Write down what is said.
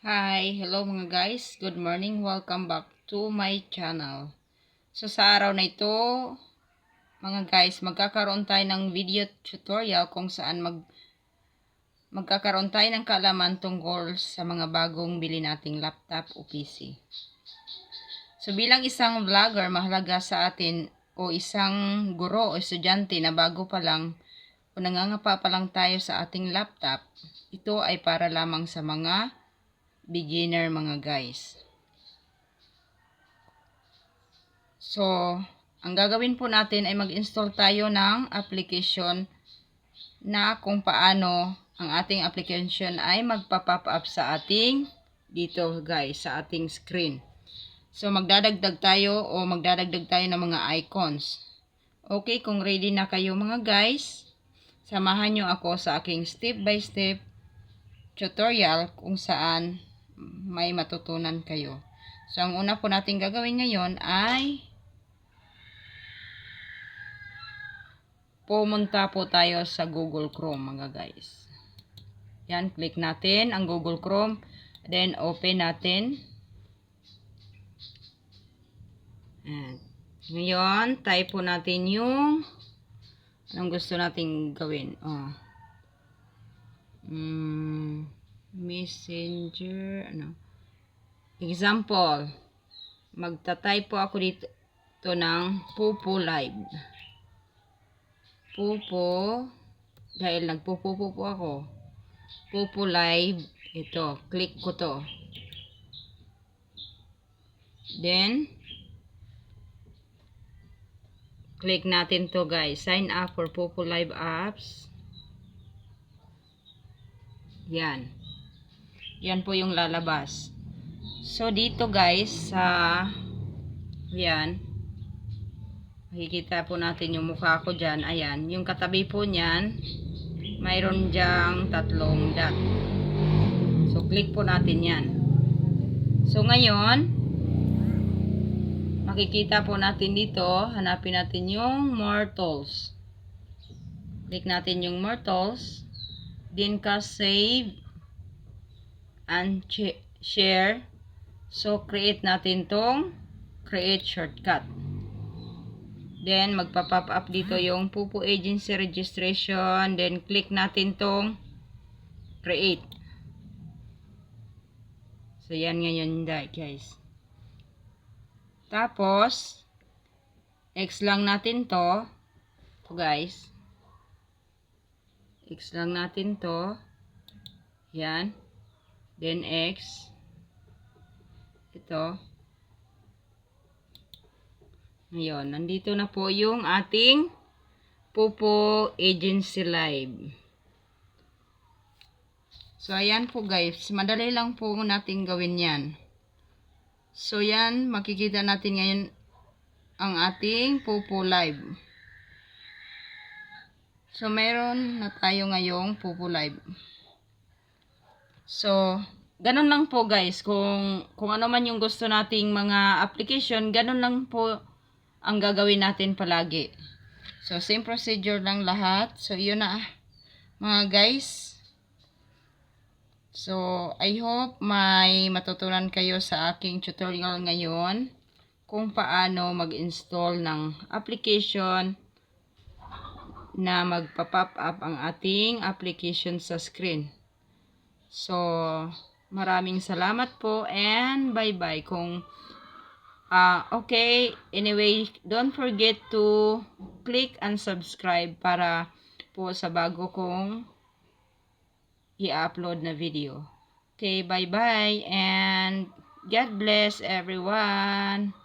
Hi, hello mga guys. Good morning. Welcome back to my channel. So sa araw na ito, mga guys, magkakaroon tayo ng video tutorial kung saan magkakaroon tayo ng kaalaman tungkol sa mga bagong bili nating laptop o PC. So bilang isang vlogger, mahalaga sa atin o isang guro o estudyante na bago pa lang o nangangapa pa lang tayo sa ating laptop, ito ay para lamang sa mga beginner mga guys. So, ang gagawin po natin ay mag-install tayo ng application na kung paano ang ating application ay magpa-pop up sa ating dito guys, sa ating screen. So, magdadagdag tayo ng mga icons. Okay, kung ready na kayo mga guys, samahan nyo ako sa aking step by step tutorial kung saan may matutunan kayo. So, ang una po natin gagawin ngayon ay pumunta po tayo sa Google Chrome mga guys. Yan, click natin ang Google Chrome. Then, open natin. And, ngayon, type po natin yung anong gusto nating gawin. Messenger, example, magta-type po ako dito ng Pupo Live. Pupo, dahil nagpupupo po ako. Pupo Live, ito, click ko to. Then, click natin to guys. Sign up for Pupo Live apps. Yan. Yan po yung lalabas. So, dito guys, yan. Makikita po natin yung mukha ko dyan. Ayan. Yung katabi po niyan, mayroon dyang 3 dot. So, click po natin yan. So, ngayon, makikita po natin dito, hanapin natin yung More Tools. Click natin yung More Tools. Then ka save and share. So, create natin tong create shortcut. Then, magpa-pop up dito yung Pupo Agency Registration. Then, click natin tong create. So, yan ngayon guys. Tapos, X lang natin to. Ito guys. X lang natin to. Yan. Then, X. Ito. Ngayon, nandito na po yung ating Pupo Agency Live. So, ayan po guys. Madali lang po natin gawin yan. So, yan. Makikita natin ngayon ang ating Pupo Live. So, meron na tayo ngayong Pupo Live. So, ganun lang po guys. Kung ano man yung gusto nating mga application, ganun lang po ang gagawin natin palagi. So, same procedure lang lahat. So, yun na mga guys. So, I hope may matutunan kayo sa aking tutorial ngayon kung paano mag-install ng application na magpa-pop up ang ating application sa screen. So, maraming salamat po and bye-bye. Okay, anyway, don't forget to click and subscribe para po sa bago kong i-upload na video. Okay, bye-bye and God bless everyone.